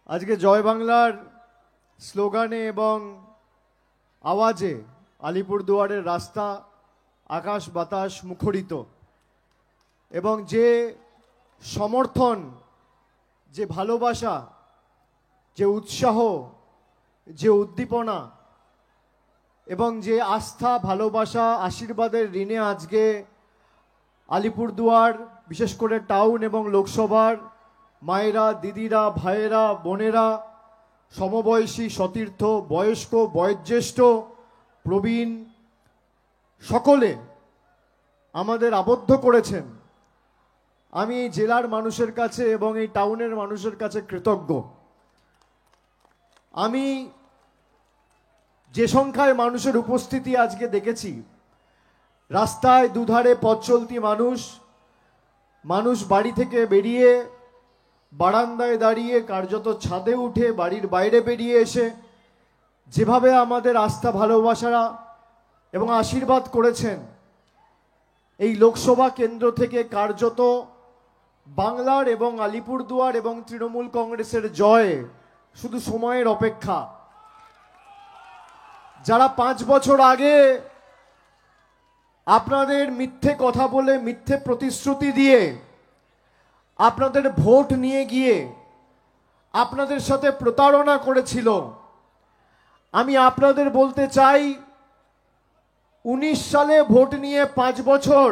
আজকে জয় বাংলার স্লোগানে এবং আওয়াজে আলিপুরদুয়ারের রাস্তা আকাশ বাতাস মুখরিত এবং যে সমর্থন, যে ভালোবাসা, যে উৎসাহ, যে উদ্দীপনা এবং যে আস্থা, ভালোবাসা, আশীর্বাদের ঋণে আজকে আলিপুরদুয়ার বিশেষ করে টাউন এবং লোকসভার মায়েরা, দিদিরা, ভাইয়েরা, বোনেরা, সমবয়সী, সতীর্থ, বয়স্ক, বয়োজ্যেষ্ঠ, প্রবীণ সকলে আমাদের আবদ্ধ করেছেন। আমি এই জেলার মানুষের কাছে এবং এই টাউনের মানুষের কাছে কৃতজ্ঞ। আমি যে সংখ্যায় মানুষের উপস্থিতি আজকে দেখেছি, রাস্তায় দুধারে পথ চলতি মানুষ বাড়ি থেকে বেরিয়ে বারান্দায় দাঁড়িয়ে, কার্যত ছাদে উঠে, বাড়ির বাইরে বেরিয়ে এসে যেভাবে আমাদের আস্থা, ভালোবাসা এবং আশীর্বাদ করেছেন, এই লোকসভা কেন্দ্র থেকে কার্যত বাংলার এবং আলিপুরদুয়ার এবং তৃণমূল কংগ্রেসের জয় শুধু সময়ের অপেক্ষা। যারা 5 বছর আগে আপনাদের মিথ্যে কথা বলে, মিথ্যে প্রতিশ্রুতি দিয়ে আপনাদের ভোট নিয়ে গিয়ে আপনাদের সাথে প্রতারণা করেছিল, আমি আপনাদের বলতে চাই 19 সালে ভোট নিয়ে 5 বছর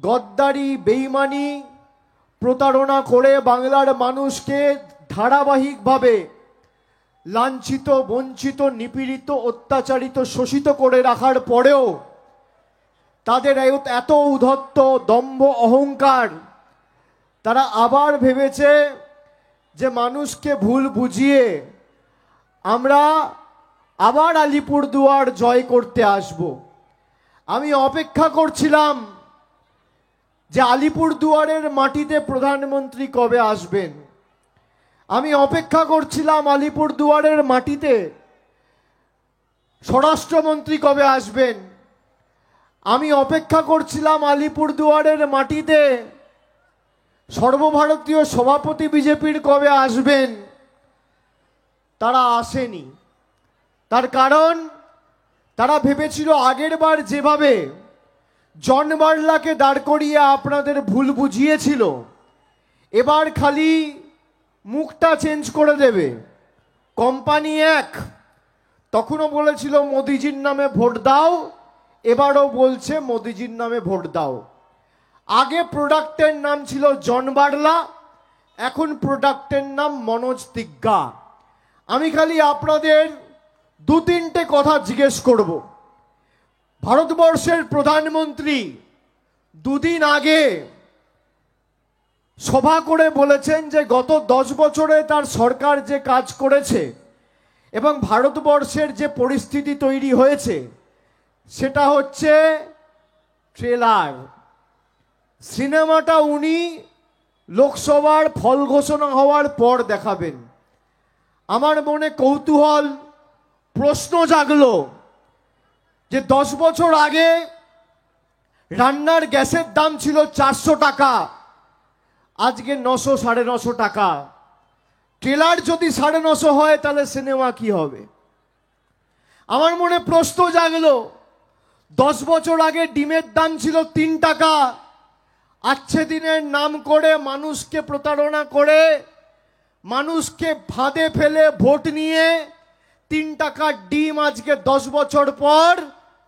গদ্দারি, বেইমানি, প্রতারণা করে বাংলার মানুষকে ধারাবাহিকভাবে লাঞ্ছিত, বঞ্চিত, নিপীড়িত, অত্যাচারিত, শোষিত করে রাখার পরেও তাদের এত উদ্ধত্ত, দম্ভ, অহংকার, তারা আবার ভেবেছে যে মানুষকে ভুল বুঝিয়ে আমরা আবার আলিপুরদুয়ার জয় করতে আসব। আমি অপেক্ষা করছিলাম যে আলিপুরদুয়ারের মাটিতে প্রধানমন্ত্রী কবে আসবেন। আমি অপেক্ষা করছিলাম আলিপুরদুয়ারের মাটিতে স্বরাষ্ট্রমন্ত্রী কবে আসবেন। আমি অপেক্ষা করছিলাম আলিপুরদুয়ারের মাটিতে সর্বভারতীয় সভাপতি বিজেপির কবে আসবেন। তারা আসেনি। তার কারণ তারা ভেবেছিল আগের বার যেভাবে জন বার্লাকে দাঁড় করিয়ে আপনাদের ভুল বুঝিয়েছিল, এবার খালি মুখটা চেঞ্জ করে দেবে। কোম্পানি এক, তখনও বলেছিল মোদিজির নামে ভোট দাও, এবারও বলছে মোদিজির নামে ভোট দাও। আগে প্রোডাক্টের নাম ছিল জন বার্লা, এখন প্রোডাক্টের নাম মনোজ তিগ্গা। আমি খালি আপনাদের 2-3টে কথা জিজ্ঞেস করব। ভারতবর্ষের প্রধানমন্ত্রী দুদিন আগে সভা করে বলেছেন যে গত 10 বছরে তার সরকার যে কাজ করেছে এবং ভারতবর্ষের যে পরিস্থিতি তৈরি হয়েছে সেটা হচ্ছে ট্রেলার। সিনেমাটা উনি লোকসভার ফল ঘোষণা হওয়ার পর দেখাবেন। আমার মনে কৌতূহল, প্রশ্ন জাগলো যে 10 বছর আগে রান্নার গ্যাসের দাম ছিল 400 টাকা, আজকে 900, 950 টাকা। ট্রেলার যদি 950 হয় তাহলে সিনেমা কি হবে? আমার মনে প্রশ্ন জাগলো, 10 বছর আগে ডিমের দাম ছিল 3 টাকা, আচ্ছে দিনের নাম করে মানুষকে প্রতারণা করে, মানুষকে ফাঁদে ফেলে ভোট নিয়ে 3 টাকার ডিম আজকে 10 বছর পর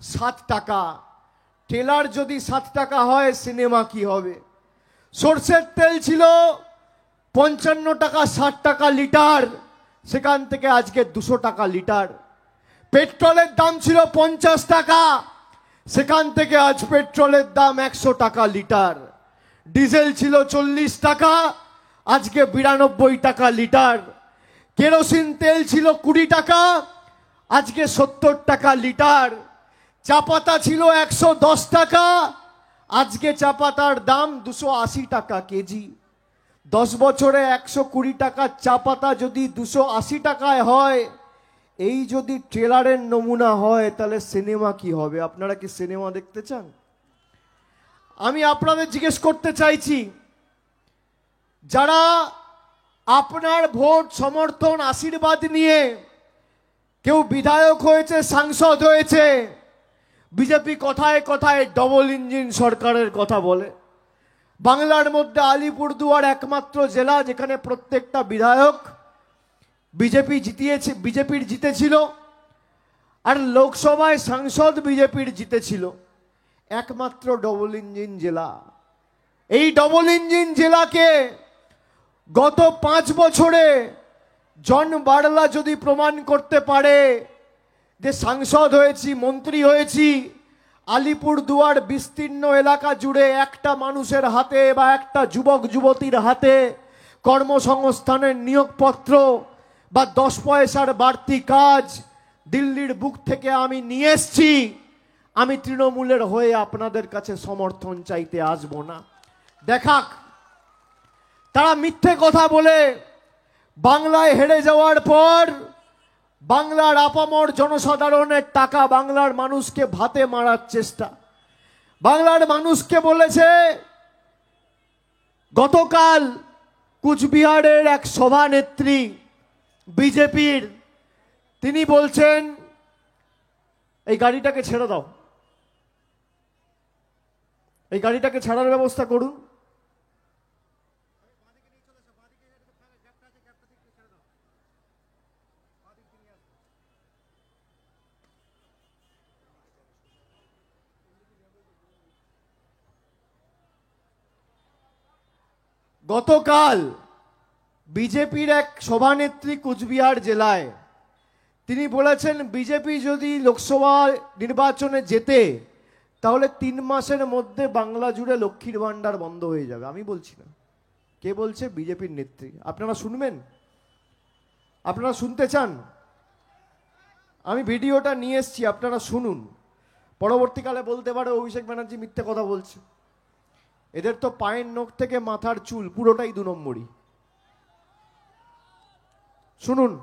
7 টাকা। ট্রেলার যদি 7 টাকা হয় সিনেমা কি হবে? সরষের তেল ছিল 55 টাকা, 60 টাকা লিটার, সেখান থেকে আজকে 200 টাকা লিটার। পেট্রোলের দাম ছিল 50 টাকা, সেখান থেকে আজ পেট্রোলের দাম 100 টাকা লিটার। ডিজেল ছিল 40 টাকা, আজকে 92 টাকা লিটার। কেরোসিন তেল ছিল 20 টাকা, আজকে 70 টাকা লিটার। চা পাতা ছিল 110 টাকা, আজকে চা পাতার দাম 280 টাকা কেজি। 10 বছরে 120 টাকা চা পাতা যদি 280 টাকায় হয়, এই যদি ট্রেলারের নমুনা হয় তাহলে সিনেমা কি হবে? আপনারা কি সিনেমা দেখতে চান? আমি আপনাদের জিজ্ঞেস করতে চাইছি, যারা আপনার ভোট সমর্থন আশীর্বাদ নিয়ে কেউ বিধায়ক হয়েছে, সাংসদ হয়েছে। বিজেপি কথায় কথায় ডবল ইঞ্জিন সরকারের কথা বলে। বাংলার মধ্যে আলিপুরদুয়ার একমাত্র জেলা যেখানে প্রত্যেকটা বিধায়ক বিজেপির জিতেছিল, আর লোকসভায় সাংসদ বিজেপির জিতেছিল। একমাত্র ডবল ইঞ্জিন জেলা। এই ডবল ইঞ্জিন জেলাকে গত 5 বছরে জন বার্লা যদি প্রমাণ করতে পারে যে সাংসদ হয়েছি, মন্ত্রী হয়েছি, আলিপুরদুয়ার বিস্তীর্ণ এলাকা জুড়ে একটা মানুষের হাতে বা একটা যুবক যুবতীর হাতে কর্মসংস্থানের নিয়োগপত্র বা 10 পয়সার বাড়তি কাজ দিল্লির বুক থেকে আমি নিয়ে এসছি, আমি তৃণমূলের হয়ে আপনাদের কাছে সমর্থন চাইতে আসবো না। দেখাক তারা মিথ্যে কথা বলে বাংলায় হেরে যাওয়ার পর বাংলার আপামর জনসাধারণের টাকা বাংলার মানুষকে ভাতে মারার চেষ্টা। বাংলার মানুষকে বলেছে, গতকাল কুচবিহারের এক সভানেত্রী বিজেপির, তিনি বলছেন এই গাড়িটাকে ছেড়ে দাও, এই গাড়িটাকে ছাড়ার ব্যবস্থা করুন। গতকাল বিজেপির এক সভানেত্রী কুচবিহার জেলায় তিনি বলেছেন, বিজেপি যদি লোকসভা নির্বাচনে জেতে তাহলে 3 মাসের মধ্যে বাংলা জুড়ে লক্ষ্মীর ভান্ডার বন্ধ হয়ে যাবে। আমি বলছি না, কে বলছে? বিজেপির নেত্রী। আপনারা শুনবেন? আপনারা শুনতে চান? আমি ভিডিওটা নিয়ে এসেছি, আপনারা শুনুন। পরবর্তীকালে বলতে পারে অভিষেক ব্যানার্জি মিথ্যে কথা বলছে। এদের তো পায়ের নখ থেকে মাথার চুল পুরোটাই 2 নম্বরই। শুনুন।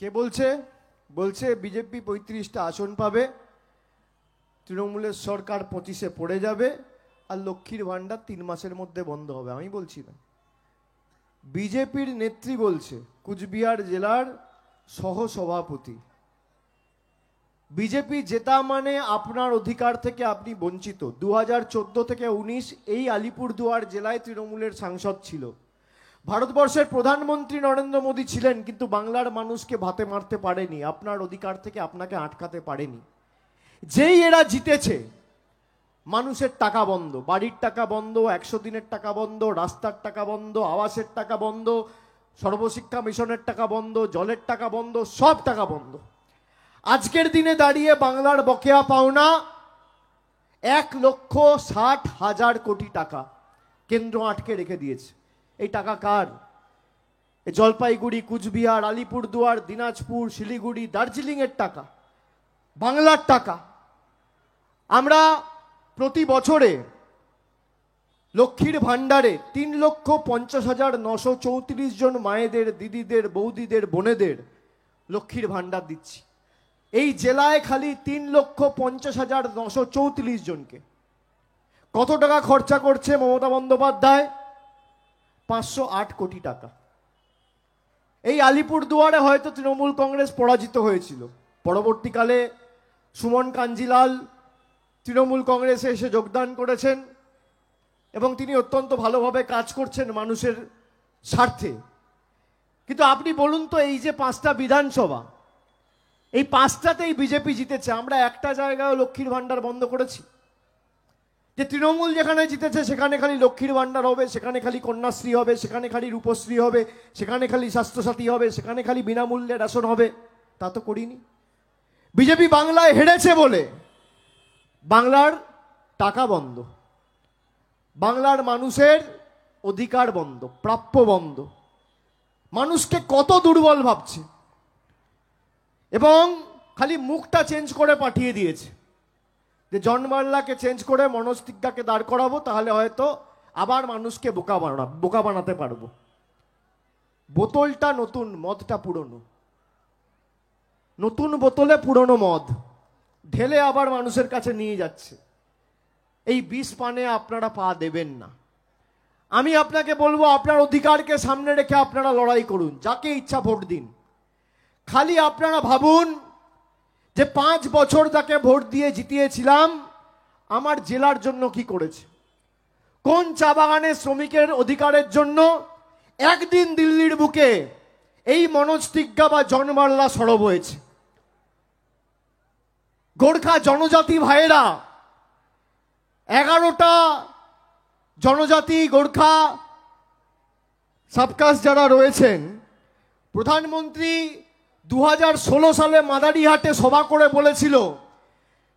কে বলছে? বলছে বিজেপি 35টা আসন পাবে, তৃণমূলের সরকার 25-এ পড়ে যাবে, আর লক্ষ্মীর ভান্ডার 3 মাসের মধ্যে বন্ধ হবে। আমি বলছি না, বিজেপির নেত্রী বলছে, কুচবিহার জেলার সহ সভাপতি। বিজেপি জেতা মানে আপনার অধিকার থেকে আপনি বঞ্চিত। 2014 থেকে 19 এই আলিপুরদুয়ার জেলায় তৃণমূলের সাংসদ ছিল। ভারতবর্ষের প্রধানমন্ত্রী নরেন্দ্র মোদী ছিলেন, কিন্তু বাংলার মানুষকে ভাতে মারতে পারেনি, আপনার অধিকার থেকে আপনাকে আটকাতে পারেনি। যেই এরা জিতেছে, মানুষের টাকা বন্ধ, বাড়ির টাকা বন্ধ, 100 দিনের টাকা বন্ধ, রাস্তার টাকা বন্ধ, আবাসের টাকা বন্ধ, সর্বশিক্ষা মিশনের টাকা বন্ধ, জলের টাকা বন্ধ, সব টাকা বন্ধ। আজকের দিনে দাঁড়িয়ে বাংলার বকেয়া পাওনা 1,60,000 কোটি টাকা কেন্দ্র আটকে রেখে দিয়েছে। এই টাকা কার? জলপাইগুড়ি, কুচবিহার, আলিপুরদুয়ার, দিনাজপুর, শিলিগুড়ি, দার্জিলিং এর টাকা, বাংলার টাকা। আমরা প্রতি বছরে লক্ষ্মীর ভান্ডারে 3,50,934 জন মায়েদের, দিদিদের, বৌদিদের, বোনেদের লক্ষ্মীর ভান্ডার দিচ্ছি। এই জেলায় খালি 3,50,934 জনকে। কত টাকা খরচা করছে মমতা বন্দ্যোপাধ্যায়? 508 কোটি টাকা। এই আলিপুরদুয়ারে হয়তো তৃণমূল কংগ্রেস পরাজিত হয়েছিল, পরবর্তীকালে সুমন কাঞ্জিলাল তৃণমূল কংগ্রেসে এসে যোগদান করেছেন এবং তিনি অত্যন্ত ভালোভাবে কাজ করছেন মানুষের স্বার্থে। কিন্তু আপনি বলুন তো, এই যে 5টা বিধানসভা, এই 5টাতেই বিজেপি জিতেছে, আমরা একটা জায়গায় লক্ষ্মীর ভান্ডার বন্ধ করেছি? যে তৃণমূল যেখানে জিতেছে সেখানে খালি লক্ষ্মীর ভান্ডার হবে, সেখানে খালি কন্যাশ্রী হবে, সেখানে খালি রূপশ্রী হবে, সেখানে খালি স্বাস্থ্যসাথী হবে, সেখানে খালি বিনামূল্যে রেশন হবে, তা তো করিনি। বিজেপি বাংলায় হেরেছে বলে বাংলার টাকা বন্ধ, বাংলার মানুষের অধিকার বন্ধ, প্রাপ্য বন্ধ। মানুষকে কত দুর্বল ভাবছে। এবং খালি মুখটা চেঞ্জ করে পাঠিয়ে দিয়েছে যে জন বার্লাকে চেঞ্জ করে মনোজ তিগ্গাকে দাঁড় করাবো, তাহলে হয়তো আবার মানুষকে বোকা বানাতে পারবো। বোতলটা নতুন, মদটা পুরনো। নতুন বোতলে পুরনো মদ ঢেলে আবার মানুষের কাছে নিয়ে যাচ্ছে। এই বিষ পানে আপনারা পা দেবেন না। আমি আপনাকে বলবো, আপনার অধিকারকে সামনে রেখে আপনারা লড়াই করুন, যাকে ইচ্ছা ভোট দিন। খালি আপনারা ভাবুন যে 5 বছর যাকে ভোট দিয়ে জিতিয়েছিলাম আমার জেলার জন্য কি করেছে, কোন চা বাগানের শ্রমিকের অধিকারের জন্য একদিন দিল্লির বুকে এই মনোজ তিগ্গা বা জন বার্লা সরব হয়েছে। গোর্খা জনজাতি ভাইয়েরা, 11টা জনজাতি গোর্খা সাবকাস্ট যারা রয়েছেন, প্রধানমন্ত্রী 2016 সালে মাদারিহাটে সভা করে বলেছিল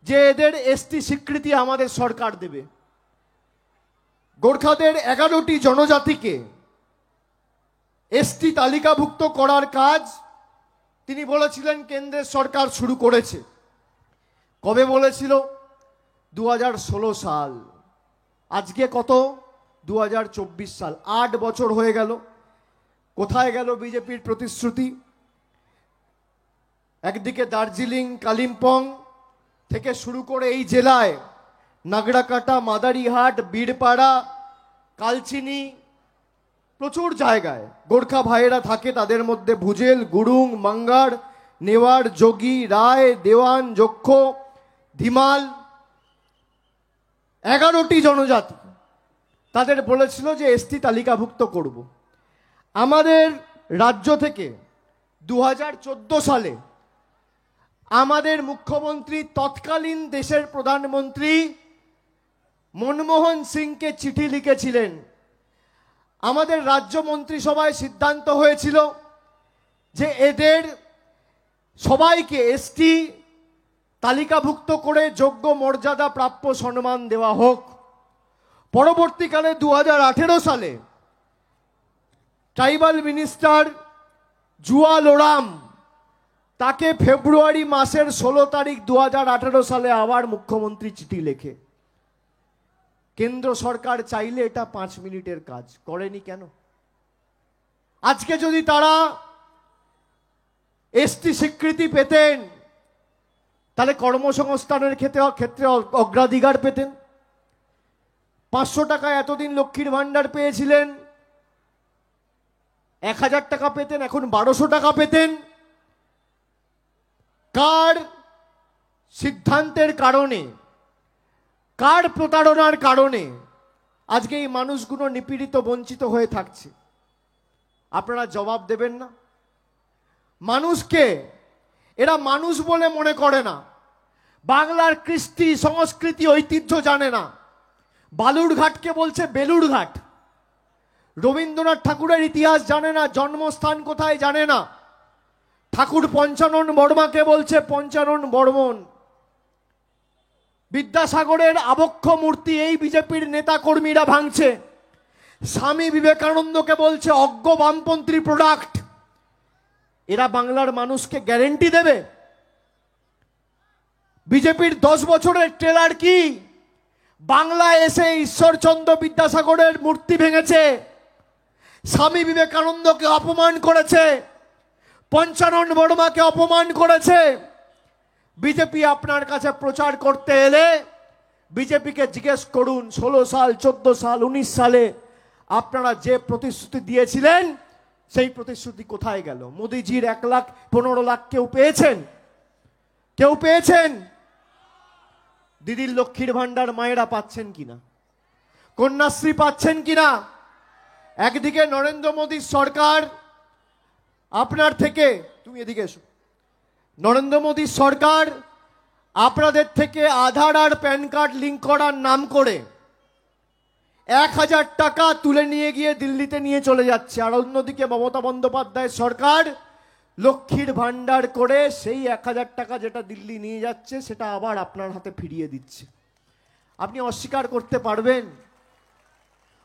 যে এদের এসটি স্বীকৃতি আমাদের সরকার দেবে। গোর্খাদের 11টি জনজাতিকে এসটি তালিকাভুক্ত করার কাজ তিনি বলেছিলেন কেন্দ্রের সরকার শুরু করেছে। কবে বলেছিল? 2016 সাল। আজকে কত? 2024 সাল। 8 বছর হয়ে গেল। কোথায় গেল বিজেপির প্রতিশ্রুতি? একদিকে দার্জিলিং, কালিম্পং থেকে শুরু করে এই জেলায় নাগড়াকাটা, মাদারিহাট, বীরপাড়া, কালচিনি, প্রচুর জায়গায় গোর্খা ভাইয়েরা থাকে। তাদের মধ্যে ভুজেল, গুরুং, মাঙ্গার, নেওয়ার, যোগী, রায়, দেওয়ান, যক্ষ, ধিমাল, 11টি জনজাতি। তাদের বলেছিল যে এসটি তালিকাভুক্ত করব। আমাদের রাজ্য থেকে 2014 সালে আমাদের মুখ্যমন্ত্রী, তৎকালীন দেশের প্রধানমন্ত্রী মনমোহন সিংকে চিঠি লিখেছিলেন। আমাদের রাজ্য মন্ত্রিসভায় সিদ্ধান্ত হয়েছিল যে এদের সবাইকে এসটি তালিকাভুক্ত করে যোগ্য মর্যাদা প্রাপ্য সম্মান দেওয়া হোক। পরবর্তীকালে 2018 সালে ট্রাইবাল মিনিস্টার জুয়াল ওরাম, তাকে ফেব্রুয়ারি মাসের 16 তারিখ 2018 সালে আবার মুখ্যমন্ত্রী চিঠি লেখে। কেন্দ্র সরকার চাইলে এটা 5 মিনিটের কাজ, করেনি কেন? আজকে যদি তারা এসটি স্বীকৃতি পেতেন তাহলে কর্মসংস্থানের ক্ষেত্রে অগ্রাধিকার পেতেন। 500 টাকা এতদিন লক্ষ্মীর ভান্ডার পেয়েছিলেন, 1000 টাকা পেতেন, এখন 1200 টাকা পেতেন। কার সিদ্ধান্তের কারণে, কার প্রতারণার কারণে আজকে এই মানুষগুলো নিপীড়িত, বঞ্চিত হয়ে থাকছে? আপনারা জবাব দেবেন না? মানুষকে এরা মানুষ বলে মনে করে না, বাংলার কৃষ্টি, সংস্কৃতি, ঐতিহ্য জানে না। বালুরঘাটকে বলছে বেলুরঘাট, রবীন্দ্রনাথ ঠাকুরের ইতিহাস জানে না, জন্মস্থান কোথায় জানে না। ঠাকুর পঞ্চানন বর্মাকে বলছে পঞ্চানন বর্মন। বিদ্যাসাগরের আবক্ষ মূর্তি এই বিজেপির নেতা কর্মীরা ভাঙছে। স্বামী বিবেকানন্দকে বলছে অজ্ঞ বামপন্থী প্রোডাক্ট। এরা বাংলার মানুষকে গ্যারেন্টি দেবে? বিজেপির 10 বছরের ট্রেলার কি? বাংলায় এসে ঈশ্বরচন্দ্র বিদ্যাসাগরের মূর্তি ভেঙেছে, স্বামী বিবেকানন্দকে অপমান করেছে, পঞ্চানন বর্মাকে অপমান করেছে। বিজেপি আপনার কাছে প্রচার করতে এলে বিজেপিকে জিজ্ঞেস করুন 16 সাল, 14 সাল, 19 সালে আপনারা যে প্রতিশ্রুতি দিয়েছিলেন সেই প্রতিশ্রুতি কোথায় গেল? মোদিজির 1,15,00,000 কেউ পেয়েছেন? কেউ পেয়েছেন? দিদির লক্ষ্মীর ভান্ডার মায়েরা পাচ্ছেন কিনা? কন্যাশ্রী পাচ্ছেন কিনা? একদিকে নরেন্দ্র মোদীর সরকার আপনার থেকে, তুমি এদিকে এসো, নরেন্দ্র মোদীর সরকার আপনাদের থেকে আধার আর প্যান কার্ড লিঙ্ক করার নাম করে 1000 টাকা তুলে নিয়ে গিয়ে দিল্লিতে নিয়ে চলে যাচ্ছে। আর অন্যদিকে মমতা বন্দ্যোপাধ্যায়ের সরকার লক্ষ্মীর ভান্ডার করে সেই 1000 টাকা যেটা দিল্লি নিয়ে যাচ্ছে সেটা আবার আপনার হাতে ফিরিয়ে দিচ্ছে। আপনি অস্বীকার করতে পারবেন?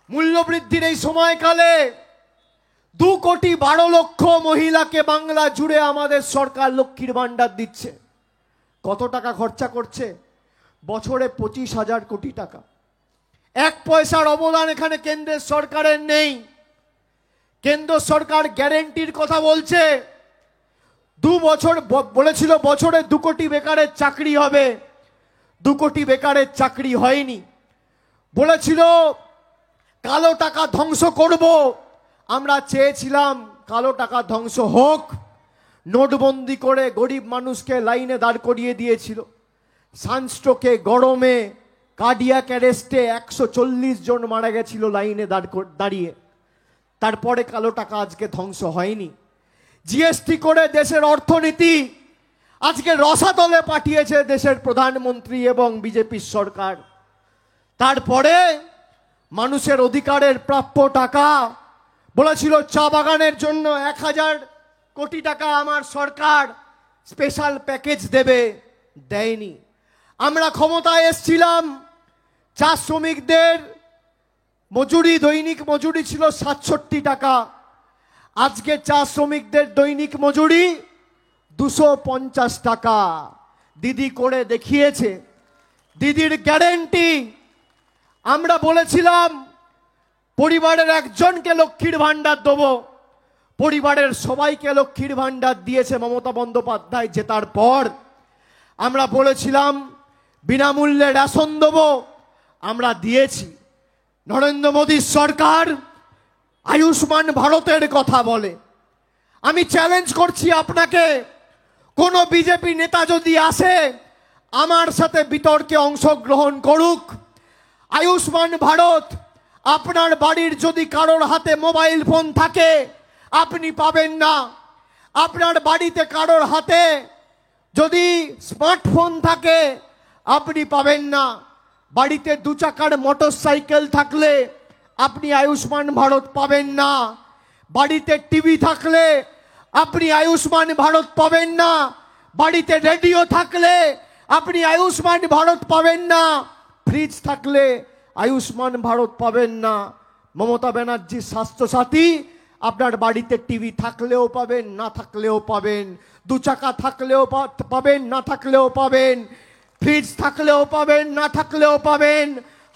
মূল্যবৃদ্ধির এই সময়কালে 2,12,00,000 মহিলাকে বাংলা জুড়ে আমাদের সরকার লক্ষ্মীর ভান্ডার দিচ্ছে। কত টাকা খরচা করছে? বছরে 25,000 কোটি টাকা। 1 পয়সার অবদান এখানে কেন্দ্রের সরকারের নেই। কেন্দ্র সরকার গ্যারেন্টির কথা বলছে, 2 বছর বলেছিল বছরে 2 কোটি বেকারের চাকরি হবে, 2 কোটি বেকারের চাকরি হয়নি। বলেছিল কালো টাকা ধ্বংস করব, আমরা চেয়েছিলাম কালো টাকা ধ্বংস হোক। নোটবন্দি করে গরিব মানুষকে লাইনে দাঁড় করিয়ে দিয়েছিল। সানস্ট্রোকে, গরমে, কার্ডিয়াক অ্যারেস্টে 140 জন মারা গেছিল লাইনে দাঁড়িয়ে। তারপরে কালো টাকা আজকে ধ্বংস হয়নি। জিএসটি করে দেশের অর্থনীতি আজকে রসাতলে পাঠিয়েছে দেশের প্রধানমন্ত্রী এবং বিজেপির সরকার। তারপরে মানুষের অধিকারের প্রাপ্য টাকা বলেছিল চা বাগানের জন্য 1,000 কোটি টাকা আমার সরকার স্পেশাল প্যাকেজ দেবে, দেয়নি। আমরা ক্ষমতায় এসেছিলাম, চা শ্রমিকদের মজুরি, দৈনিক মজুরি ছিল 67 টাকা। আজকে চা শ্রমিকদের দৈনিক মজুরি 250 টাকা। দিদি করে দেখিয়েছে, দিদির গ্যারেন্টি। আমরা বলেছিলাম পরিবারের একজনকে লক্ষ্মীর ভান্ডার দেবো, পরিবারের সবাইকে লক্ষ্মীর ভান্ডার দিয়েছে মমতা বন্দ্যোপাধ্যায় জেতার পর। আমরা বলেছিলাম বিনামূল্যে রেশন দেবো, আমরা দিয়েছি। নরেন্দ্র মোদীর সরকার আয়ুষ্মান ভারতের কথা বলে। আমি চ্যালেঞ্জ করছি আপনাকে, কোন বিজেপি নেতা যদি আসে আমার সাথে বিতর্কে অংশগ্রহণ করুক। আয়ুষ্মান ভারত, আপনার বাড়ির যদি কারোর হাতে মোবাইল ফোন থাকে আপনি পাবেন না। আপনার বাড়িতে কারোর হাতে যদি স্মার্টফোন থাকে আপনি পাবেন না। বাড়িতে 2 চাকার মোটর সাইকেল থাকলে আপনি আয়ুষ্মান ভারত পাবেন না। বাড়িতে টিভি থাকলে আপনি আয়ুষ্মান ভারত পাবেন না। বাড়িতে রেডিও থাকলে আপনি আয়ুষ্মান ভারত পাবেন না। ফ্রিজ থাকলে আয়ুষ্মান ভারত পাবেন না। মমতা ব্যানার্জির স্বাস্থ্যসাথী আপনার বাড়িতে টিভি থাকলেও পাবেন, না থাকলেও পাবেন। 2 চাকা থাকলেও পাবেন, না থাকলেও পাবেন। ফ্রিজ থাকলেও পাবেন, না থাকলেও পাবেন।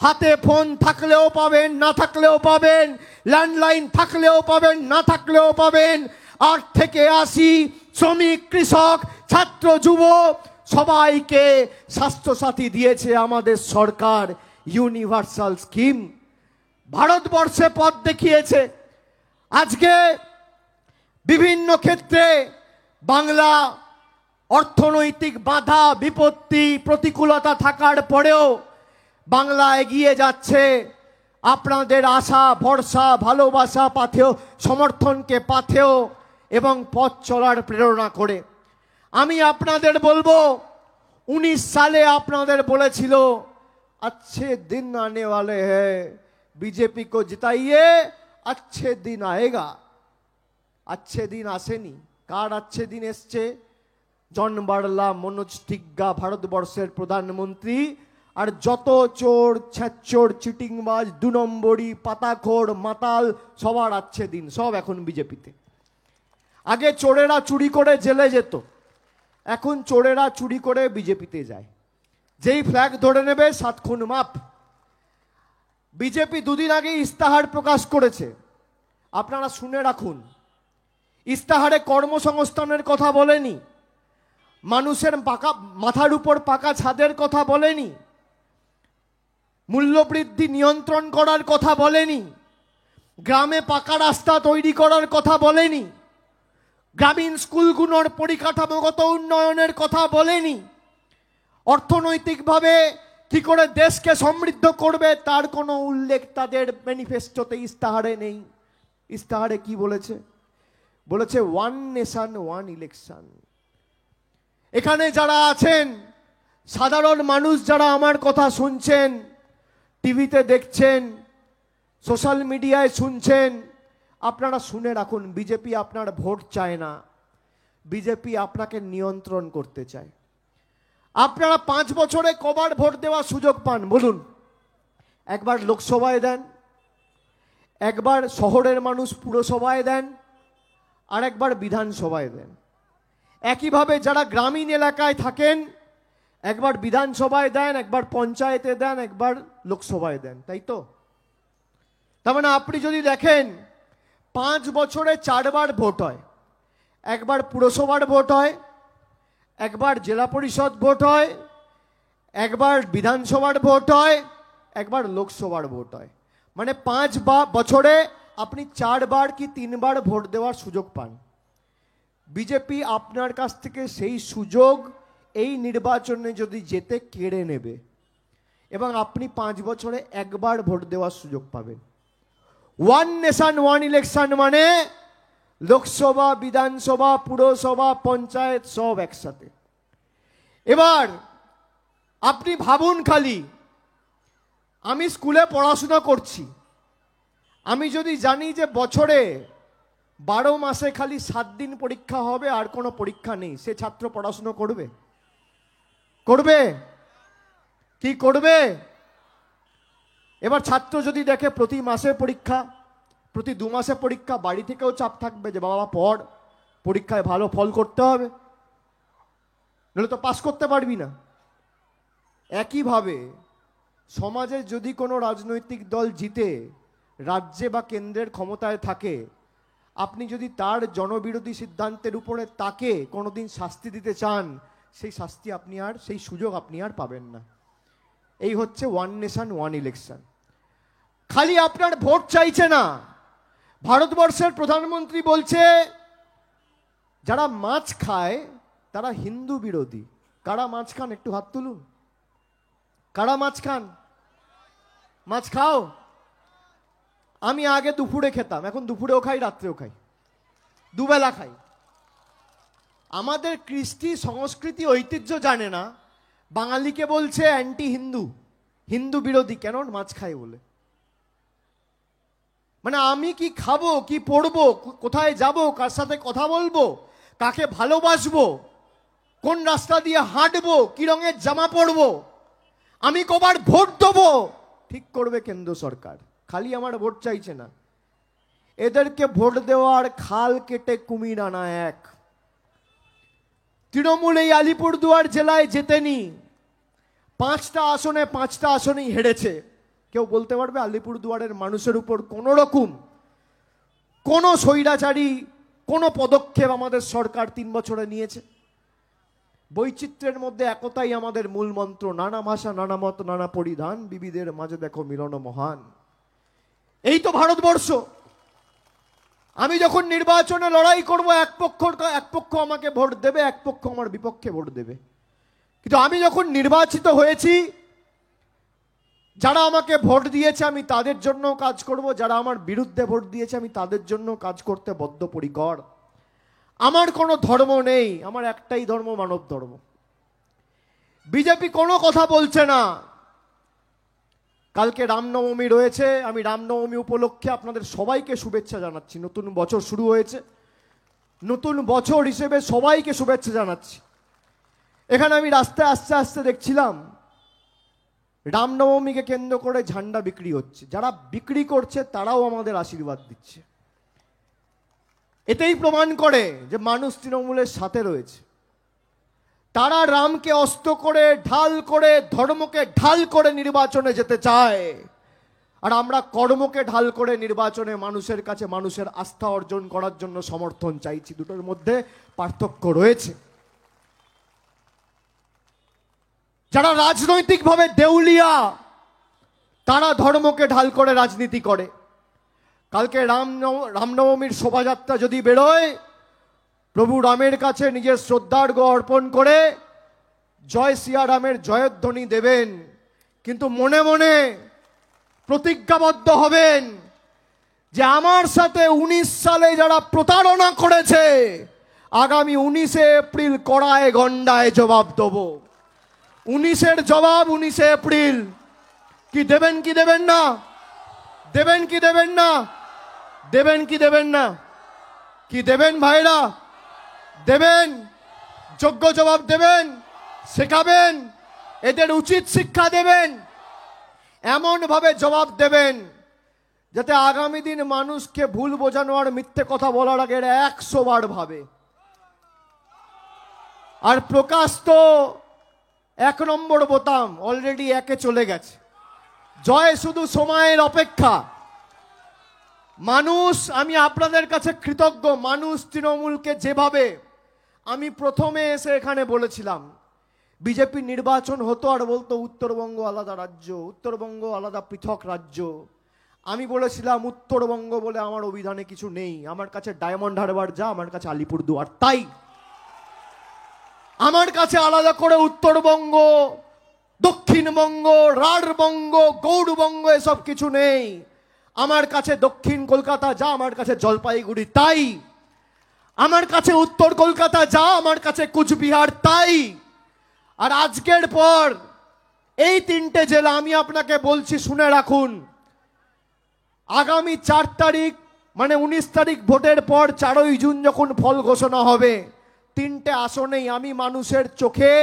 হাতে ফোন থাকলেও পাবেন, না থাকলেও পাবেন। ল্যান্ডলাইন থাকলেও পাবেন, না থাকলেও পাবেন। 8 থেকে 80 শ্রমিক, কৃষক, ছাত্র, যুব সবাইকে স্বাস্থ্যসাথী দিয়েছে আমাদের সরকার। ইউনিভার্সাল স্কিম ভারতবর্ষে পথ দেখিয়েছে। আজকে বিভিন্ন ক্ষেত্রে বাংলা অর্থনৈতিক বাধা, বিপত্তি, প্রতিকূলতা থাকার পরেও বাংলা এগিয়ে যাচ্ছে আপনাদের আশা, ভরসা, ভালোবাসা পাথেও, সমর্থনকে পাথেও এবং পথ চলার প্রেরণা করে। আমি আপনাদের বলবো 19 সালে আপনাদের বলেছিল अच्छे दिन आने वाले हैं, बीजेपी को जिताइए, अच्छे दिन आएगा। अच्छे दिन আসেনি। কার अच्छे दिन এসছে? জন বার্লা, মনোজ টিগ্গা ভারতবর্ষের প্রধানমন্ত্রী আর যত চোর, ছ্যাচোর, চিটিংবাজ, 2 নম্বরি, পাতাখোর, মাতাল সবার अच्छे दिन সব এখন বিজেপিতে। আগে চোরেরা চুরি করে জেলে যেত, এখন চোরেরা চুরি করে বিজেপিতে যায়। যেই ফ্ল্যাগ ধরে নেবে 7 খুন মাপ। বিজেপি 2 দিন আগে ইস্তাহার প্রকাশ করেছে, আপনারা শুনে রাখুন। ইস্তাহারে কর্মসংস্থানের কথা বলেনি, মানুষের মাথার উপর পাকা ছাদের কথা বলেনি, মূল্যবৃদ্ধি নিয়ন্ত্রণ করার কথা বলেনি, গ্রামে পাকা রাস্তা তৈরি করার কথা বলেনি, গ্রামীণ স্কুলগুলোর পরিকাঠামোগত উন্নয়নের কথা বলেনি, অর্থনৈতিকভাবে কি করে দেশকে সমৃদ্ধ করবে তার কোনো উল্লেখ তাদের ম্যানিফেস্টোতে, ইস্তাহারে নেই। ইস্তাহারে কি বলেছে? বলেছে 1 নেশন 1 ইলেকশন। এখানে যারা আছেন সাধারণ মানুষ, যারা আমার কথা শুনছেন, টিভিতে দেখছেন, সোশ্যাল মিডিয়ায় শুনছেন, আপনারা শুনে রাখুন, বিজেপি আপনার ভোট চায় না, বিজেপি আপনাকে নিয়ন্ত্রণ করতে চায়। আপনারা 5 বছরে কবার ভোট দেওয়ার সুযোগ পান বলুন? একবার লোকসভায় দেন, একবার শহরের মানুষ পুরসভায় দেন, আর একবার বিধানসভায় দেন। একইভাবে যারা গ্রামীণ এলাকায় থাকেন, একবার বিধানসভায় দেন, একবার পঞ্চায়েতে দেন, একবার লোকসভায় দেন, তাই তো? তার মানে আপনি যদি দেখেন 5 বছরে 4 বার ভোট হয়। একবার পুরসভার ভোট হয়, একবার জেলা পরিষদ ভোট হয়, একবার বিধানসভার ভোট হয়, একবার লোকসভার ভোট হয়। মানে 5 বছরে আপনি 4 বার কি 3 বার ভোট দেওয়ার সুযোগ পান। বিজেপি আপনার কাছ থেকে সেই সুযোগ এই নির্বাচনে যদি যেতে কেড়ে নেবে, এবং আপনি 5 বছরে একবার ভোট দেওয়ার সুযোগ পাবেন। ওয়ান নেশন ওয়ান ইলেকশন মানে লোকসভা, বিধানসভা, পুরসভা, পঞ্চায়েত সব একসাথে। এবার আপনি ভাবুন, খালি আমি স্কুলে পড়াশোনা করছি, আমি যদি জানি যে বছরে 12 মাসে খালি 7 দিন পরীক্ষা হবে, আর কোনো পরীক্ষা নেই, সে ছাত্র পড়াশোনা করবে? করবে কি করবে? এবার ছাত্র যদি দেখে প্রতি মাসে পরীক্ষা, প্রতি 2 মাসে পরীক্ষা, বাড়ি থেকেও চাপ থাকবে যে বাবা পড়, পরীক্ষায় ভালো ফল করতে হবে, নাহলে তো পাস করতে পারবি না। একইভাবে সমাজে যদি কোনো রাজনৈতিক দল জিতে রাজ্যে বা কেন্দ্রের ক্ষমতায় থাকে, আপনি যদি তার জনবিরোধী সিদ্ধান্তের উপরে তাকে কোনোদিন শাস্তি দিতে চান, সেই শাস্তি আপনি আর, সেই সুযোগ আপনি আর পাবেন না। এই হচ্ছে ওয়ান নেশন ওয়ান ইলেকশন। খালি আপনার ভোট চাইছে না, ভারতবর্ষের প্রধানমন্ত্রী বলছে যারা মাছ খায় তারা হিন্দু বিরোধী। কারা মাছ খান একটু হাত তুলুন। কারা মাছ খান? মাছ খাও? আমি আগে দুপুরে খেতাম, এখন দুপুরেও খাই, রাত্রেও খাই, দুবেলা খাই। আমাদের কৃষ্টি সংস্কৃতি ঐতিহ্য জানে না, বাঙালিকে বলছে অ্যান্টি হিন্দু, হিন্দু বিরোধী। কেন? মাছ খায় বলে। মানে আমি কি খাবো, কি পড়বো, কোথায় যাব, কার সাথে কথা বলবো, কাকে ভালোবাসবো, কোন রাস্তা দিয়ে হাঁটবো, কি রঙের জামা পরবো, আমি কবার ভোট দেবো, ঠিক করবে কেন্দ্র সরকার। খালি আমার ভোট চাইছে না, এদেরকে ভোট দেওয়ার খাল কেটে কুমির আনা এক। তৃণমূল এই আলিপুরদুয়ার জেলায় জেতেনি, 5টা আসনে 5টা আসনেই হেরেছে। কেউ বলতে পারবে আলিপুরদুয়ারের মানুষের উপর কোনো রকম কোনো স্বৈরাচারী কোনো পদক্ষেপ আমাদের সরকার 3 বছরে নিয়েছে? বৈচিত্র্যের মধ্যে একতাই আমাদের মূল মন্ত্র। নানা ভাষা, নানা মত, নানা পরিধান, বিবিধের মাঝে দেখো মিলন মহান। এই তো ভারতবর্ষ। আমি যখন নির্বাচনে লড়াই করব, এক পক্ষ আমাকে ভোট দেবে, এক পক্ষ আমার বিপক্ষে ভোট দেবে। কিন্তু আমি যখন নির্বাচিত হয়েছি, যারা আমাকে ভোট দিয়েছে আমি তাদের জন্য কাজ করব, যারা আমার বিরুদ্ধে ভোট দিয়েছে আমি তাদের জন্য কাজ করতে বদ্ধপরিকর। আমার কোনো ধর্ম নেই, আমার একটাই ধর্ম, মানব ধর্ম। বিজেপি কোনো কথা বলছে না। কালকে রামনবমী রয়েছে, আমি রামনবমী উপলক্ষে আপনাদের সবাইকে শুভেচ্ছা জানাচ্ছি। নতুন বছর শুরু হয়েছে, নতুন বছর হিসেবে সবাইকে শুভেচ্ছা জানাচ্ছি। এখানে আমি রাস্তায় আস্তে আস্তে দেখছিলাম রামনবমীকে কেন্দ্র করে ঝান্ডা বিক্রি হচ্ছে। যারা বিক্রি করছে তারাও আমাদের আশীর্বাদ দিচ্ছে। এটাই প্রমাণ করে যে মানুষ তৃণমূলের সাথে রয়েছে। তারা রামকে অস্ত্র করে, ঢাল করে, ধর্মকে ঢাল করে নির্বাচনে যেতে চায়, আর আমরা কর্মকে ঢাল করে নির্বাচনে মানুষের কাছে মানুষের আস্থা অর্জন করার জন্য সমর্থন চাইছি। দুটোর মধ্যে পার্থক্য রয়েছে। যারা রাজনৈতিকভাবে দেউলিয়া তারা ধর্মকে ঢাল করে রাজনীতি করে। কালকে রামনবমীর শোভাযাত্রা যদি বেরোয়, প্রভু রামের কাছে নিজের শ্রদ্ধার্ঘ অর্পণ করে জয় সিয়ারামের জয়ধ্বনি দেবেন, কিন্তু মনে মনে প্রতিজ্ঞাবদ্ধ হবেন যে আমার সাথে 19 সালে যারা প্রতারণা করেছে, আগামী 19শে এপ্রিল কড়ায় গন্ডায় জবাব দেব। 19-এর জবাব 19শে এপ্রিল। কি দেবেন কি দেবেন না? দেবেন কি দেবেন না? দেবেন কি দেবেন না? কি দেবেন ভাইরা? দেবেন, যোগ্য জবাব দেবেন, শেখাবেন, এদের উচিত শিক্ষা দেবেন, এমন ভাবে জবাব দেবেন যাতে আগামী দিন মানুষকে ভুল বোঝানো আর মিথ্যে কথা বলার আগে 100 বার ভাবে। আর প্রকাশ তো 1 নম্বর বোতাম, অলরেডি 1-এ চলে গেছে। জয় শুধু সময়ের অপেক্ষা। মানুষ, আমি আপনাদের কাছে কৃতজ্ঞ, মানুষ তৃণমূলকে যেভাবে, আমি প্রথমে এসে এখানে বলেছিলাম বিজেপি নির্বাচন হতো আর বলতো উত্তরবঙ্গ আলাদা রাজ্য, উত্তরবঙ্গ আলাদা পৃথক রাজ্য। আমি বলেছিলাম উত্তরবঙ্গ বলে আমার অভিধানে কিছু নেই, আমার কাছে ডায়মন্ড হারবার যা, আমার কাছে আলিপুরদুয়ার তাই। আমার কাছে আলাদা করে উত্তরবঙ্গ, দক্ষিণবঙ্গ, রাঢ়বঙ্গ, গৌড়বঙ্গ এসব কিছু নেই। আমার কাছে দক্ষিণ কলকাতা যা, আমার কাছে জলপাইগুড়ি তাই। আমার কাছে উত্তর কলকাতা যা, আমার কাছে কুচবিহার তাই। আর আজকের পর এই 3টে জেলা আমি আপনাকে বলছি, শুনে রাখুন, আগামী 4 তারিখ মানে 19 তারিখ ভোটের পর 4ই জুন যখন ফল ঘোষণা হবে, 3টে আসনেই আমি মানুষের চোখে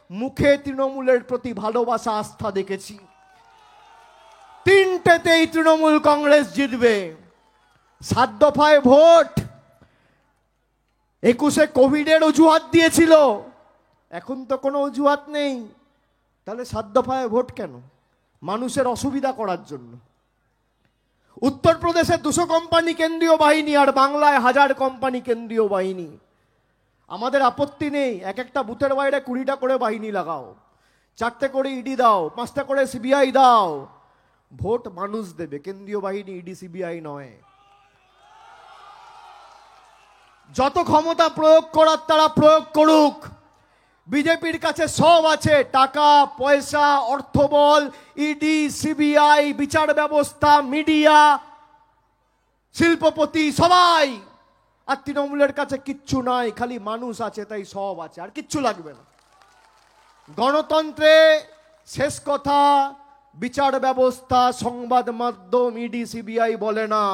মুখে তৃণমূলের প্রতি ভালোবাসা আস্থা দেখেছি। 3টেতেই তৃণমূল কংগ্রেস জিতবে। 7 দফায় ভোট 21-এ কোভিডের অজুহাত দিয়েছিল, এখন তো কোনো অজুহাত নেই। তাহলে 7 দফায় ভোট কেন? মানুষের অসুবিধা করার জন্য। উত্তরপ্রদেশে 200 কোম্পানি কেন্দ্রীয় বাহিনী আর বাংলায় 1000 কোম্পানি কেন্দ্রীয় বাহিনী। আমাদের আপত্তি নেই, একটা বুথের বাইরে 20টা করে বাহিনী লাগাও, 4টে করে ইডি দাও, 5টা করে সিবিআই দাও। ভোট মানুষ দেবে, কেন্দ্রীয় বাহিনী, ইডি, সিবিআই নয়। যত ক্ষমতা প্রয়োগ করার তারা প্রয়োগ করুক। বিজেপির কাছে সব আছে, টাকা পয়সা, অর্থবল, ইডি, সিবিআই, বিচার ব্যবস্থা, মিডিয়া, শিল্পপতি, সবাই। আর তৃণমূলের কাছে কিচ্ছু নাই, খালি মানুষ আছে, তাই সব আছে, আর কিচ্ছু লাগবে না। গণতন্ত্রে শেষ কথা বিচার ব্যবস্থা, সংবাদ মাধ্যম, ইডি, সিবিআই বলে না।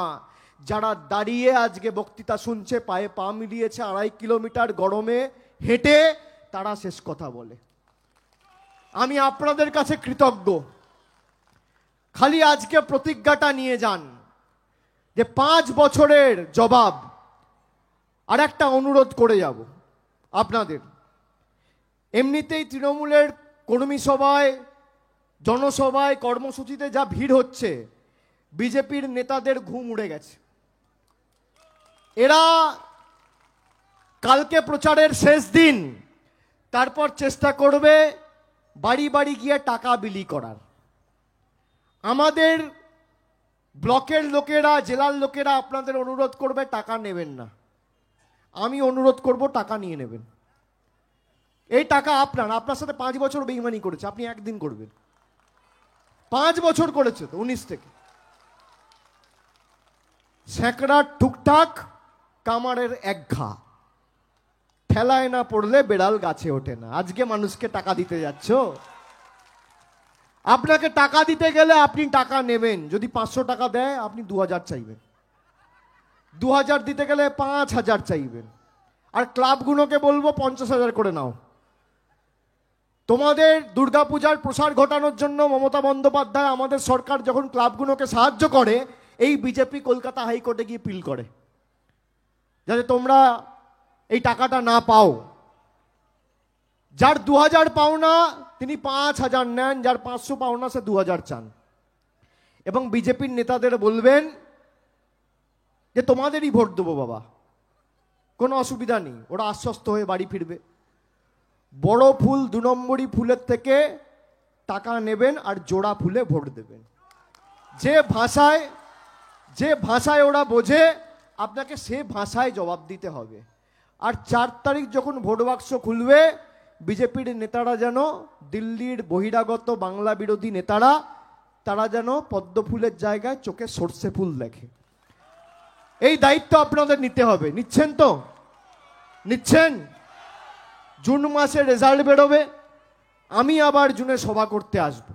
যারা দাঁড়িয়ে আজকে বক্তৃতা শুনছে, পায়ে পা মিলিয়েছে, 2.5 কিলোমিটার গরমে হেঁটে, তারা শেষ কথা বলে। আমি আপনাদের কাছে কৃতজ্ঞ। খালি আজকে প্রতিজ্ঞাটা নিয়ে যান যে 5 বছরের জবাব। আর একটা অনুরোধ করে যাব আপনাদের, এমনিতেই তৃণমূলের কর্মী সভায়, জনসভায়, কর্মসূচিতে যা ভিড় হচ্ছে, বিজেপির নেতাদের ঘুম উড়ে গেছে। এরা কালকে প্রচারের শেষ দিন, তারপর চেষ্টা করবে বাড়ি বাড়ি গিয়ে টাকা বিলি করার। আমাদের ব্লকের লোকেরা, জেলার লোকেরা আপনাদের অনুরোধ করবে টাকা নেবেন না। আমি অনুরোধ করব টাকা নিয়ে নেবেন। এই টাকা আপনার সাথে 5 বছর বেইমানি করেছে, আপনি একদিন করবেন। 5 বছর করেছে তো, 19 থেকে। স্যাঁকড়ার টুকটাক, কামারের 1 ঘা, ঠেলায় না পড়লে বেড়াল গাছে ওঠে না। আজকে মানুষকে টাকা দিতে যাচ্ছ, আপনাকে টাকা দিতে গেলে আপনি টাকা নেবেন। যদি 500 টাকা দেয়, আপনি 2000 চাইবেন। 2000 দিতে গেলে 5000 চাইবেন। আর ক্লাবগুলোকে বলবো 50,000 করে নাও। তোমাদের দুর্গাপূজার প্রসার ঘটানোর জন্য মমতা বন্দ্যোপাধ্যায়, আমাদের সরকার যখন ক্লাবগুলোকে সাহায্য করে, এই বিজেপি কলকাতা হাইকোর্টে গিয়ে পিল করে যাতে তোমরা এই টাকাটা না পাও। যার 2000 পাওনা তিনি 5000 নেন, যার 500 পাওনা সে 2000 চান। এবং বিজেপির নেতাদের বলবেন যে তোমাদেরই ভোট দেবো বাবা, কোনো অসুবিধা নেই। ওরা আশ্বস্ত হয়ে বাড়ি ফিরবে। বড় ফুল, 2 নম্বরই ফুলের থেকে টাকা নেবেন আর জোড়া ফুলে ভোট দেবেন। যে ভাষায় ওরা বোঝে, আপনাকে সে ভাষায় জবাব দিতে হবে। আর 4 তারিখ যখন ভোট বাক্স খুলবে, বিজেপির নেতারা যেন, দিল্লির বহিরাগত বাংলা বিরোধী নেতারা, তারা যেন পদ্ম ফুলের জায়গায় চোখে সর্ষে ফুল দেখে। এই দায়িত্ব আপনাদের নিতে হবে। নিচ্ছেন তো? নিচ্ছেন? জুন মাসে রেজাল্ট বেরোবে, আমি আবার জুনে সভা করতে আসব।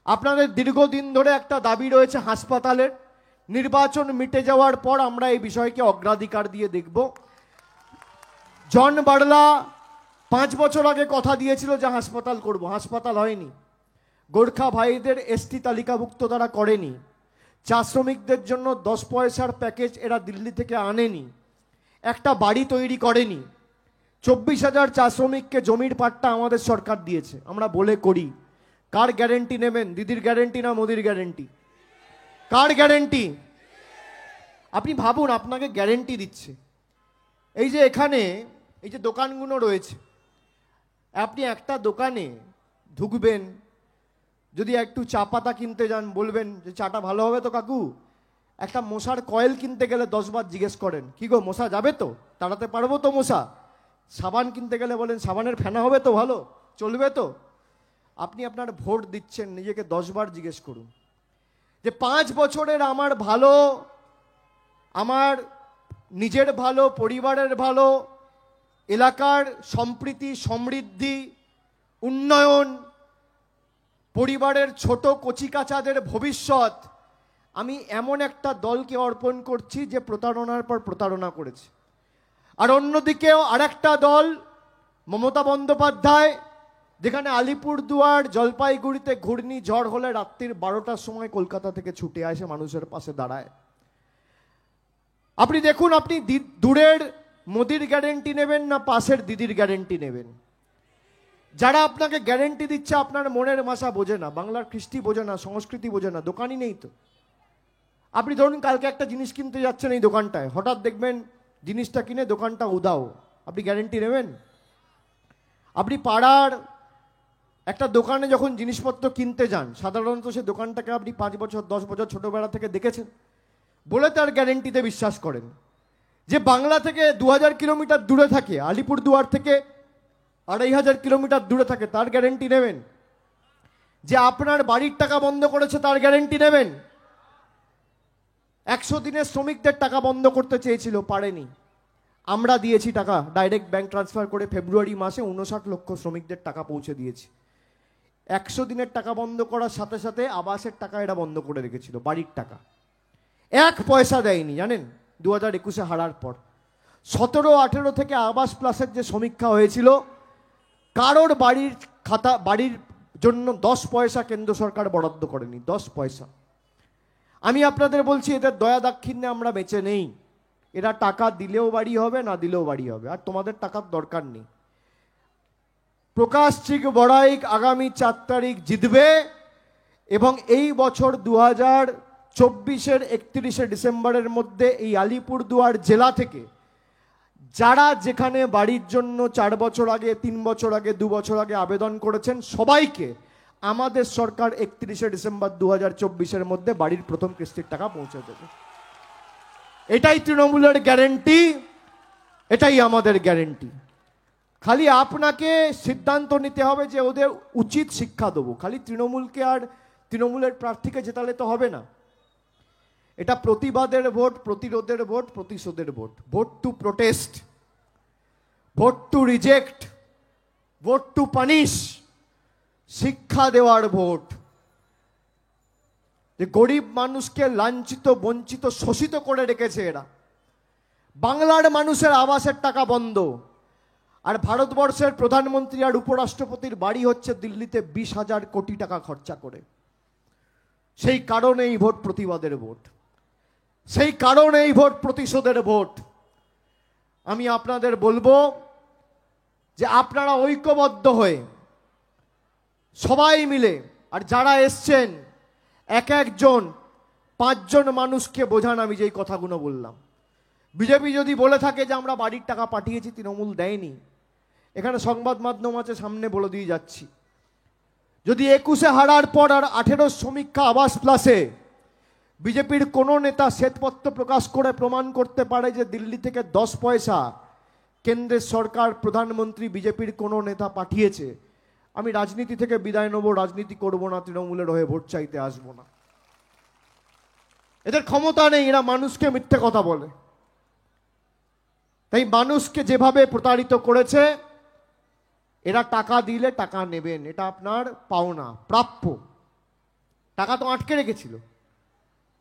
আপনাদের দীর্ঘদিন ধরে একটা দাবি রয়েছে হাসপাতালের। নির্বাচন মিটে যাওয়ার পর আমরা এই বিষয়কে অগ্রাধিকার দিয়ে দেখব। জন বার্লা 5 বছর আগে কথা দিয়েছিল যে হাসপাতাল করব, হাসপাতাল হয়নি। গোর্খা ভাইদের এসটি তালিকাভুক্ত তারা করেনি। চা শ্রমিকদের জন্য 10 পয়সার প্যাকেজ এরা দিল্লি থেকে আনেনি, একটা বাড়ি তৈরি করেনি। 24,000 চা শ্রমিককে জমির পাট্টা আমাদের সরকার দিয়েছে। আমরা বলে করি, কার গ্যারেন্টি নেবেন? দিদির গ্যারেন্টি না মোদির গ্যারেন্টি? কার গ্যারেন্টি? আপনি ভাবুন, আপনাকে গ্যারেন্টি দিচ্ছে। এই যে এখানে এই যে দোকানগুলো রয়েছে, আপনি একটা দোকানে ঢুকবেন, যদি একটু চা পাতা কিনতে যান, বলবেন যে চাটা ভালো হবে তো কাকু? একটা মশার কয়েল কিনতে গেলে 10 বার জিজ্ঞেস করেন, কি গো মশা যাবে তো, তাড়াতে পারবো তো মশা? সাবান কিনতে গেলে বলেন সাবানের ফেনা হবে তো, ভালো চলবে তো? আপনি আপনার ভোট দিচ্ছেন, নিজেকে 10 বার জিজ্ঞেস করুন যে 5 বছরের আমার ভালো, আমার নিজের ভালো, পরিবারের ভালো, এলাকার সম্প্রীতি, সমৃদ্ধি, উন্নয়ন, পরিবারের ছোট কচিকাচাদের ভবিষ্যৎ, আমি এমন একটা দলকে অর্পণ করছি যে প্রতারণার পর প্রতারণা করেছে। আর অন্যদিকেও আরেকটা দল, মমতা বন্দ্যোপাধ্যায়, যেখানে আলিপুরদুয়ার, জলপাইগুড়িতে ঘূর্ণিঝড় হলে রাত্রির 12টার সময় কলকাতা থেকে ছুটে আসে, মানুষের পাশে দাঁড়ায়। আপনি দেখুন, আপনি দূরের মোদির গ্যারেন্টি নেবেন না পাশের দিদির গ্যারেন্টি নেবেন? যারা আপনাকে গ্যারেন্টি দিচ্ছে আপনার মনের ভাষা বোঝে না, বাংলার কৃষ্টি বোঝে না, সংস্কৃতি বোঝে না, দোকানই নেই তো। আপনি ধরুন কালকে একটা জিনিস কিনতে যাচ্ছেন এই দোকানটায়, হঠাৎ দেখবেন জিনিসটা কিনে দোকানটা উদাও, আপনি গ্যারেন্টি নেবেন? আপনি পাড়ার একটা দোকানে যখন জিনিসপত্র কিনতে যান, সাধারণত সে দোকানটাকে আপনি 5 বছর 10 বছর ছোটবেলা থেকে দেখেছেন বলে তার গ্যারেন্টিতে বিশ্বাস করেন। যে বাংলা থেকে 2000 কিলোমিটার দূরে থাকে, আলিপুরদুয়ার থেকে 2500 কিলোমিটার দূরে থাকে, তার গ্যারেন্টি নেবেন? যে আপনার বাড়ির টাকা বন্ধ করেছে তার গ্যারেন্টি নেবেন? 100 দিনের শ্রমিকদের টাকা বন্ধ করতে চেয়েছিল, পারেনি। আমরা দিয়েছি টাকা, ডাইরেক্ট ব্যাংক ট্রান্সফার করে ফেব্রুয়ারি মাসে 59 লক্ষ শ্রমিকদের টাকা পৌঁছে দিয়েছি। 100 দিনের টাকা বন্ধ করার সাথে সাথে আবাসের টাকা এরা বন্ধ করে রেখেছিল, বাড়ির টাকা 1 পয়সা দেয়নি, জানেন? 2021-এ হারার পর 17-18 থেকে আবাস প্লাসের যে সমীক্ষা হয়েছিল, কারোর বাড়ির খাতা, বাড়ির জন্য 10 পয়সা কেন্দ্র সরকার বরাদ্দ করেনি, 10 পয়সা। আমি আপনাদের বলছি, এদের দয়া দাক্ষিণ্যে আমরা বেঁচে নেই। এরা টাকা দিলেও বাড়ি হবে, না দিলেও বাড়ি হবে, আর তোমাদের টাকার দরকার নেই। প্রকাশ সিং বড়াইক আগামী 4 তারিখ জিতবে এবং এই বছর 2024-এর 31শে ডিসেম্বরের মধ্যে এই আলিপুরদুয়ার জেলা থেকে যারা যেখানে বাড়ির জন্য 4 বছর আগে, 3 বছর আগে, 2 বছর আগে আবেদন করেছেন, সবাইকে আমাদের সরকার 31শে ডিসেম্বর 2024-এর মধ্যে বাড়ির প্রথম কিস্তির টাকা পৌঁছে দেবে। এটাই তৃণমূলের গ্যারেন্টি, এটাই আমাদের গ্যারেন্টি। খালি আপনাকে সিদ্ধান্ত নিতে হবে যে ওদের উচিত শিক্ষা দেবো। খালি তৃণমূলকে আর তৃণমূলের প্রার্থীকে জেতালে তো হবে না। এটা প্রতিবাদের ভোট, প্রতিরোধের ভোট, প্রতিশোধের vote. Vote two protest, vote two reject, vote two punish, শিক্ষা দেওয়ার ভোট। যে গরিব মানুষকে লাঞ্ছিত, বঞ্চিত, শোষিত করে রেখেছে এরা। বাংলার মানুষের আবাসের টাকা বন্ধ, আর ভারতবর্ষের প্রধানমন্ত্রী আর উপরাষ্ট্রপতির বাড়ি হচ্ছে দিল্লিতে 20,000 কোটি টাকা খরচা করে। সেই কারণে এই ভোট প্রতিবাদের ভোট, সেই কারণে এই ভোট প্রতিশোধের ভোট। আমি আপনাদের বলবো যে আপনারা ঐক্যবদ্ধ হয়ে সবাই মিলে, আর যারা এসছেন এক একজন 5 জন মানুষকে বোঝান আমি যেই কথাগুলো বললাম। বিজেপি যদি বলে থাকে যে আমরা বাড়ির টাকা পাঠিয়েছি, তৃণমূল দেয়নি, এখানে সংবাদ মাধ্যম আছে, সামনে বলে দিয়ে যাচ্ছি। যদি 21-এ হারার পর আর 18 সমীক্ষা আবাস প্লাসে বিজেপির কোনো নেতা শ্বেতপত্র প্রকাশ করে প্রমাণ করতে পারে যে দিল্লি থেকে 10 পয়সা কেন্দ্রের সরকার, প্রধানমন্ত্রী, বিজেপির কোনো নেতা পাঠিয়েছে, আমি রাজনীতি থেকে বিদায় নেব, রাজনীতি করব না, তৃণমূলের হয়ে ভোট চাইতে আসবো না। এদের ক্ষমতা নেই, এরা মানুষকে মিথ্যে কথা বলে। তাই মানুষকে যেভাবে প্রতারিত করেছে, এরা টাকা দিলে টাকা নেবেন, এটা আপনার পাওনা, প্রাপ্য। টাকা তো আটকে রেখেছিল।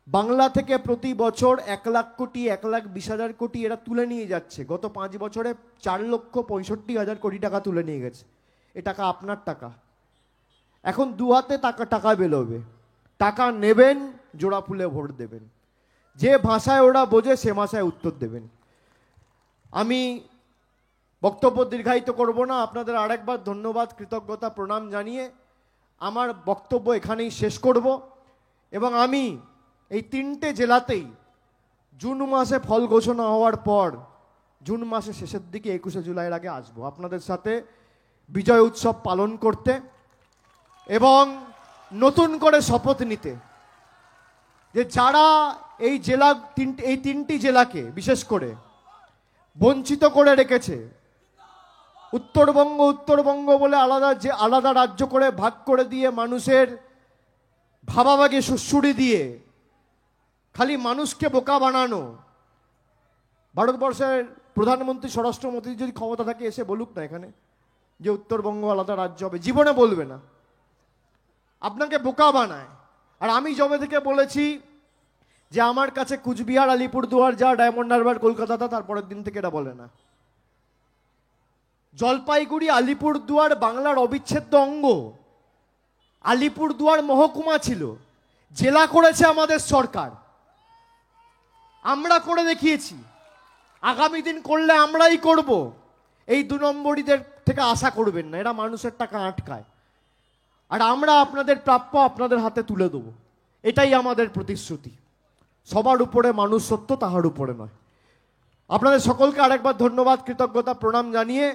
বাংলা থেকে প্রতি বছর 1 লাখ কোটি, 1,20,000 কোটি এরা তুলে নিয়ে যাচ্ছে। গত 5 বছরে 4,65,000 কোটি টাকা তুলে নিয়ে গেছে। এ টাকা আপনার টাকা। এখন 2 হাতে টাকা বেরোবে। টাকা নেবেন, জোড়া ফুলে ভোট দেবেন। যে ভাষায় ওরা বোঝে সে ভাষায় উত্তর দেবেন। আমি বক্তব্য দীর্ঘায়িত করব না। আপনাদের আরেকবার ধন্যবাদ, কৃতজ্ঞতা, প্রণাম জানিয়ে আমার বক্তব্য এখানেই শেষ করব। এবং আমি এই 3টে জেলাতেই জুন মাসে ফল ঘোষণা হওয়ার পর জুন মাসের শেষের দিকে 21শে জুলাইয়ের আগে আসবো আপনাদের সাথে বিজয় উৎসব পালন করতে এবং নতুন করে শপথ নিতে যে যারা এই তিনটি জেলাকে বিশেষ করে বঞ্চিত করে রেখেছে, উত্তরবঙ্গ বলে আলাদা রাজ্য করে ভাগ করে দিয়ে মানুষের ভাবাভাগে সুড়সুড়ি দিয়ে খালি মানুষকে বোকা বানানো। ভারতবর্ষের প্রধানমন্ত্রী, স্বরাষ্ট্রমন্ত্রী যদি ক্ষমতা থাকে এসে বলুক না এখানে যে উত্তরবঙ্গ আলাদা রাজ্য হবে, জীবনে বলবে না, আপনাকে বোকা বানায়। আর আমি জবে থেকে বলেছি যে আমার কাছে কুচবিহার, আলিপুরদুয়ার যা ডায়মন্ড হারবার, কলকাতা তা, তারপরের দিন থেকে এটা বলে না। জলপাইগুড়ি, আলিপুরদুয়ার বাংলার অবিচ্ছেদ্য অঙ্গ। আলিপুরদুয়ার মহকুমা ছিল, জেলা করেছে আমাদের সরকার, আমরা করে দেখিয়েছি, আগামী দিন করলে আমরাই করব। এই 2 নম্বরীদের থেকে আশা করবেন না, এরা মানুষের টাকা আটকায়। আর আমরা আপনাদের প্রাপ্য আপনাদের হাতে তুলে দেবো, এটাই আমাদের প্রতিশ্রুতি। সবার উপরে মানুষ সত্য, তাহার উপরে নয়। আপনাদের সকলকে আরেকবার ধন্যবাদ, কৃতজ্ঞতা, প্রণাম জানিয়ে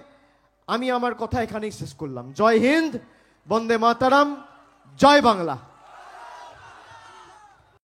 আমি আমার কথা এখানেই শেষ করলাম। জয় হিন্দ, বন্দে মাতারাম, জয় বাংলা।